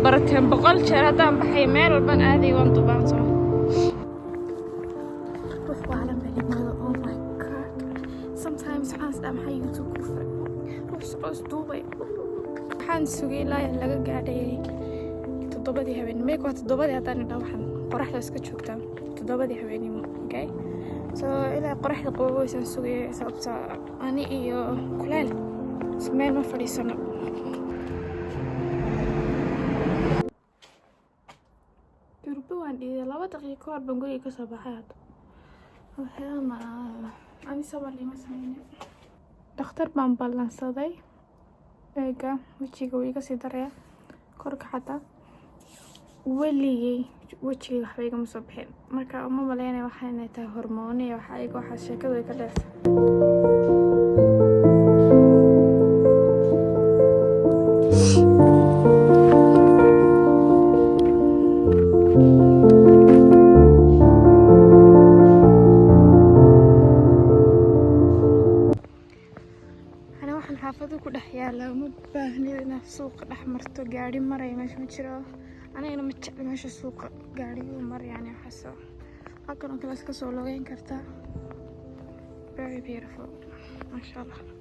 برتهم بقول شردان بحي ميل والبن آذي وانتو بانصو روح وعلم بني ماذا. oh my god sometimes حانس دام حي يوتو كفر روح سعوس دوبي حانس سوغي لا يلقى قاعدة تضبطي هبين ميكو تضبطي هتاني دوحن قرح لو سكت شوكتان تضبطي هبيني مو okay so إلا قرح لقوة ويسان سوغي سابسا أني إيو كلال سمين ما فريسانو laba daqiiqo hor baan guriga ka soo baxay hadda waxyaama ani sabar lima sameeyay dhakhtar baan ballansaday eega wajiga uu iga sii daraya korka xataa weligay wajiga waxba igama soo bixin marka uma maleynaya waxaa inay tahay hormoon iyo waxaa sheekadu ay ka dheertay لما باهني أنا في سوق الأحمر قاعدين مرة ماشي متشرا أنا متشعل ماشي السوق قاعدين مرة يعني حاسة هكذا كلاس كسولوين كرتا very beautiful ما شاء الله.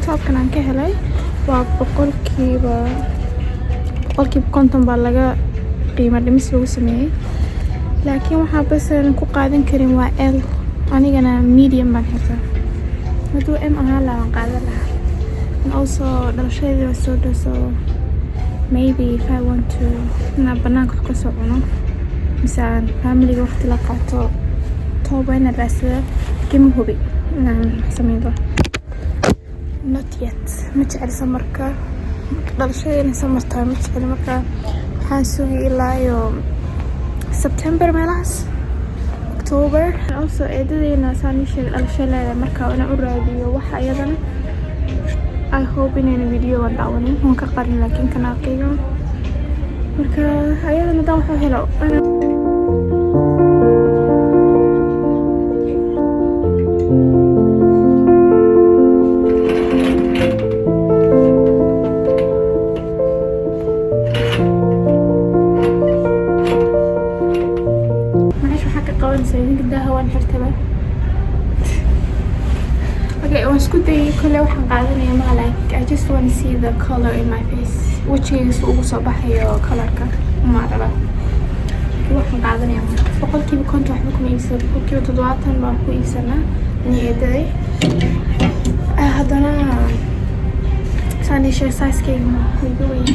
toobkan aan ka helay waa boqolkiiba konton baa laga qiimo dhimis lagu sameeyay laakiin waxa basan ku qaadan karin waa L anigana medium baan haysaa haduu M ahaan la qaadan lahaa and also dhalashadii soo dhaso maybe if I want to na banaanka ka soo cuno misaan family waqti la qaato toobana raasada kim hubi inaan sameeyo not yet ma jecel samarka dhalashadii samarta ma jecel marka waxaan sugi ilaa September meelahaas October also eedadayna saan sheeg dhalashada marka ana u raadiyo waxa iyadana I hope in video aan daawanin waan ka qarin laakiin kana qiimo marka ayadana daan waxa helo سيدين قدها هوان حرتبه Okay, waan isku dayay kole waxaan qaadanaya ma like I just want to see the color in my face. Wajigayga ugu soo baxayo colorka ma raba. Waxaan qaadanaya boqolkiiba konton waxba kuma iibsado, boqolkiiba 70 baan ku iibsanaa niyaday. Haddana sandisha size-kayga ma iga weyn.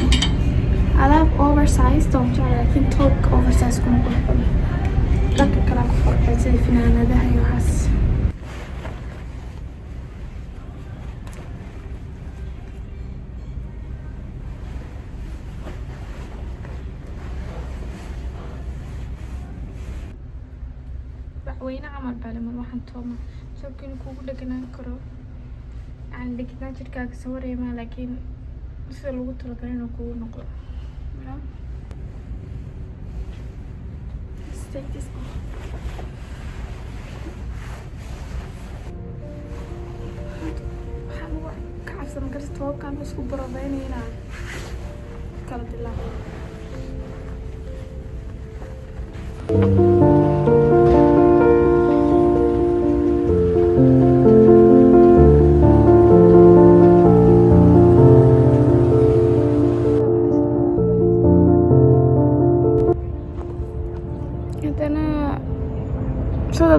I love oversized, don't you? I think top oversized kuma qurxo. Dharka kala ku qurxo sida finaanadaha iyo waxaas. wayna camal baalaman waxaan tooma sababkiina kuugu dheganaan karo aan dhegnaan jirkaaga sawareema laakiin sida lagu talagalay inuu kugu noqdo waxaan uga ka cabsan karta toobkaan isku barabeynayna kala dilaaco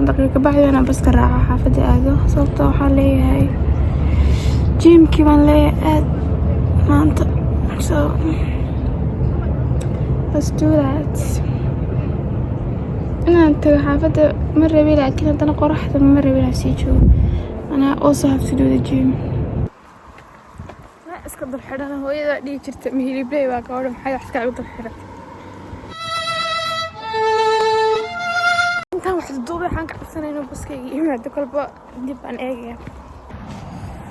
daqiiqo baxdana baska raaca xaafada aado sababtoo waxaa leeyahay jimkii baan leeyahay aad maanta so let's do that inaan tago xaafada ma rabi laakiin haddana qoraxda ma rabi inaan sii joogo anaa also have to do the gym iska dul xidhana hooyada dhihi jirta mahilibley baa ka odhan maxay wax iskaaga dul xidhan duuba waxaan ka cabsanayno baskayga imaado kolba dib aan eegaya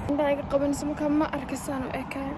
indhaha iga qabanayso markaa ma arkasaan u ekaan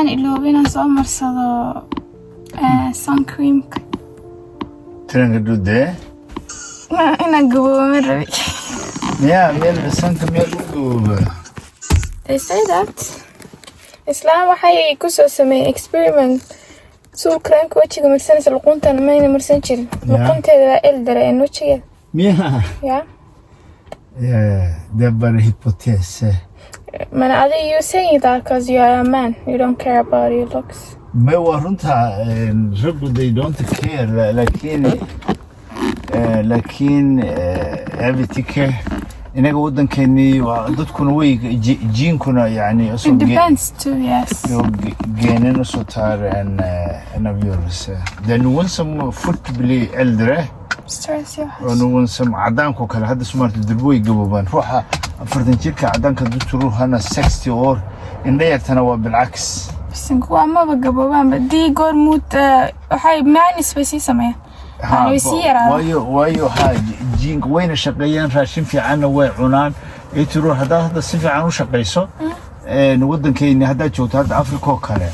waxaan iloobay inaan soo marsado sun cream. Trenga dude. Inaan gaboobo ma rabi. Yeah, meel sanka meel u gabooba. They say that. Islaan waxay ku soo sameeyay experiment. Suul creamka wajiga marsanaysa luquntan mayna marsan jirin. Luqunteeda waa eldare ee wajiga. Yeah. Yeah. Yeah, det är bara hypotes. Men you saying that because you are a man. You don't care about your looks. Men var runta raggu they don't care laakiin everything inaga wadankeeni waa dadkuna way jiinkuna yani it depends too, yes. genen så tar en avgörelse. Det är någon som fortblir äldre stress, yes. och någon som عدانكو kale hadda sumarta dirboy gaboban ruuxa 40 jirka عدانka duturu hana 60 år in dheertana waa bilcaks kuwa amaba gaboobaan badii goor muud waxay maanis bay sii sameeyaan way sii yaraan waayo jiink wayna shaqeeyaan raashin fiicanna way cunaan ay tiro hadda si fiican u shaqeyso wadankeena hadda joogto hadda Afrika oo kale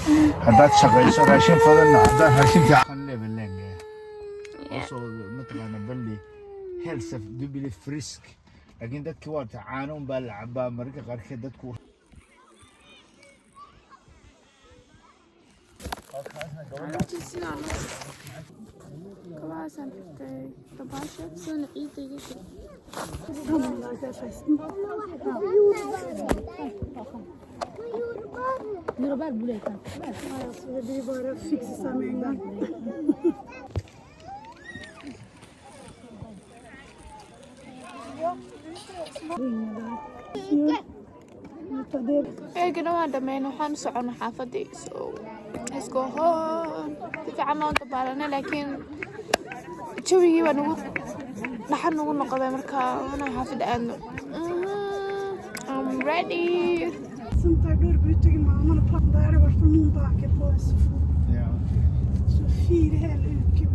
hadda shaqeyso raashin fadan hadda raashin fiican leeyahay so mataqaana balli health dubli frisk laakiin dadka waa tacaanun baa la cabaa marka qaarkeed dadku كواسن طباشة سنة عيد يجي نربار بوليكا دي بارا فيكس سامعنا eegana waan dhammeyn waxaan soconaa xaafadii so let's go home fiican waan dabaalana laakiin jawigii baa nagu dhaxan nagu noqday marka waan xaafada aadno I'm ready Sånt där dörr byter man har plan där var för min baket på så. Ja. Så fyra hela uke.